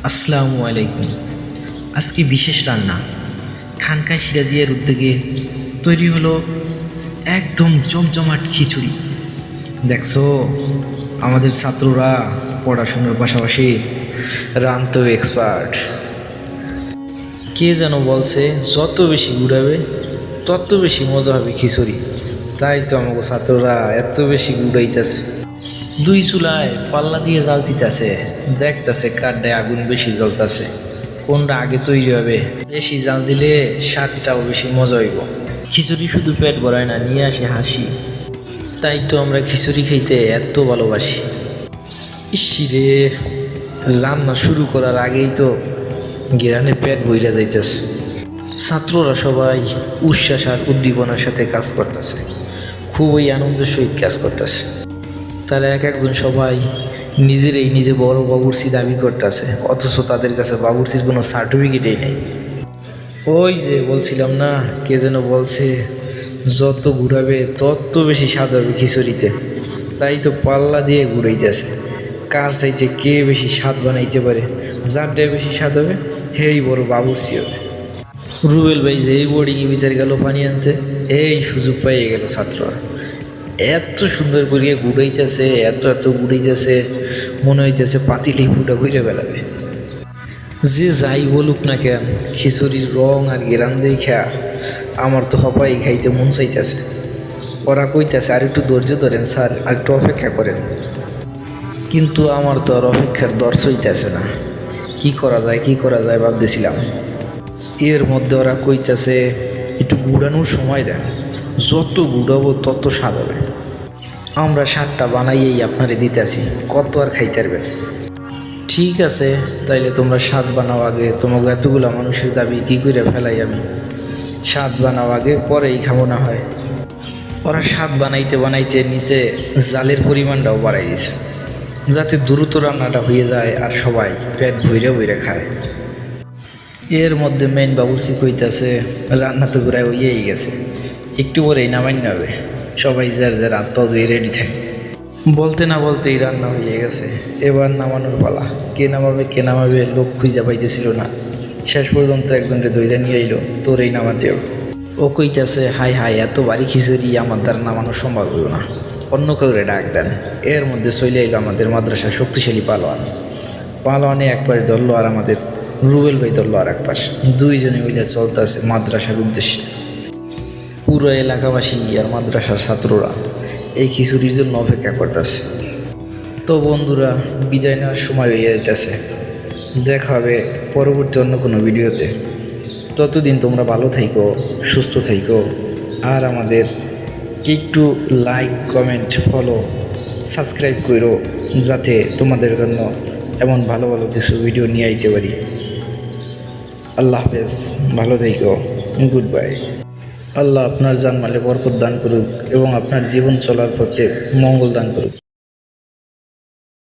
আসসালামু আলাইকুম। আজকে বিশেষ রান্না খানকা সিরাজিয়ার উদ্যোগে তৈরি হলো একদম জমজমাট খিচুড়ি। দেখছো, আমাদের ছাত্ররা পড়াশোনার পাশাপাশি রান্নাতেও এক্সপার্ট। কে যেন বলছে যত বেশি গুড়াবে তত বেশি মজা হবে খিচুড়ি। তাই তো আমাকে ছাত্ররা এত বেশি গুড়াইতেছে। দুই চুলায় পাল্লা দিয়ে জাল দিতেছে, দেখতেছে কাঠটায় আগুন বেশি জ্বলতেছে, কোনটা আগে তৈরি হবে। বেশি জাল দিলে স্বাদটাও বেশি মজা হইব। খিচুড়ি শুধু পেট ভরায় না, নিয়ে আসে হাসি। তাই তো আমরা খিচুড়ি খাইতে এত ভালোবাসি। ইসিরে, রান্না শুরু করার আগেই তো গিরানে পেট বইরা যাইতেছে। ছাত্ররা সবাই উচ্ছ্বাস আর উদ্দীপনার সাথে কাজ করতেছে, খুবই আনন্দের সহিত কাজ করতেছে। তারা একজন সবাই নিজে বড় বাবুর্চি দাবি করতেছে, অথচ তাদের কাছে বাবুর্চির কোনো সার্টিফিকেটই নেই। ওই যে বলছিলাম না, কে যেন বলছে যত ঘুরাবে তত বেশি স্বাদ হবে খিচুড়িতে। তাই তো পাল্লা দিয়ে ঘুরাইতেছে, কার চাইতে কে বেশি স্বাদ বানাইতে পারে। যারটা বেশি স্বাদ হবে সেই বড় বাবুর্চি হবে। রুবেল ভাই যে এই বোর্ডিংয়ে বিচার গেল পানি আনতে, এই সুযোগ পাইয়ে গেল ছাত্ররা। এত সুন্দর করে গুড়াইতেছে, এত গুড়াইতেছে, মনে হইতেছে পাতিলেই ফুটা ঘুরে বেড়াবে। যে যাই বলুক না কেন, খিচুড়ির রং আর গেরান দেখা আমার তো হপাই খাইতে মন চাইতেছে। ওরা কইতেছে আর একটু ধৈর্য ধরেন স্যার, আর একটু অপেক্ষা করেন। কিন্তু আমার তো আর অপেক্ষার দর চইতেছে না। কি করা যায় ভাবতেছিলাম। এর মধ্যে ওরা কইতেছে একটু গুড়ানোর সময় দেন, যত গুড়াবো তত স্বাদ হবে। আমরা স্বাদটা বানাইয়েই আপনারে দিতেছি, কত আর খাইতে পারবেন। ঠিক আছে, তাইলে তোমরা স্বাদ বানাও আগে। তোমাকে এতগুলা মানুষের দাবি কী করে ফেলাই আমি? স্বাদ বানাও আগে, পরেই খাবো না হয়। ওরা স্বাদ বানাইতে নিচে জালের পরিমাণটাও বাড়াই দিছে, যাতে দ্রুত রান্নাটা হয়ে যায় আর সবাই পেট ভইরে খায়। এর মধ্যে মেইন বাবুর্চি কইতাছে রান্না তো প্রায় হইয়েই গেছে, একটু পরেই নামাই নেবে। সবাই যার হাত পাও ধুয়ে রেডি থাকে। বলতে না বলতেই রান্না হয়ে গেছে, এবার নামানোর পালা। কে নামাবে লোক খুঁজে পাইতেছিল না। শেষ পর্যন্ত একজনকে ধইরা নিয়ে আইলো, তোর এই নামাতেও। ও কইতাছে হাই এত বাড়ি খিচুড়ি আমার দ্বারা নামানো সম্ভব হইল না, অন্য কাউরে ডাক দেন। এর মধ্যে চলে আইলো আমাদের মাদ্রাসার শক্তিশালী পালোয়ানে একবারে ধরলো, আর আমাদের রুবেল ভাই ধরলো আর এক পাশ। দুইজনে মিলে চলতেছে মাদ্রাসার উদ্দেশ্যে। পুরো এলাকাবাসী আর মাদ্রাসার ছাত্ররা এই খিচুড়ির জন্য অপেক্ষা করতেছে। তো বন্ধুরা, বিদায় নেওয়ার সময় হয়ে যেতেছে। দেখা হবে পরবর্তী অন্য কোনো ভিডিওতে। ততদিন তোমরা ভালো থাইকো, সুস্থ থাইকো, আর আমাদের একটু লাইক, কমেন্ট, ফলো, সাবস্ক্রাইব করো, যাতে তোমাদের জন্য এমন ভালো কিছু ভিডিও নিয়ে আইতে পারি। আল্লাহ হাফেজ, ভালো থাইকো, গুড বাই। আল্লাহ আপনার জানমালে বরকত দান করুক এবং আপনার জীবন চলার পথে মঙ্গল দান করুক।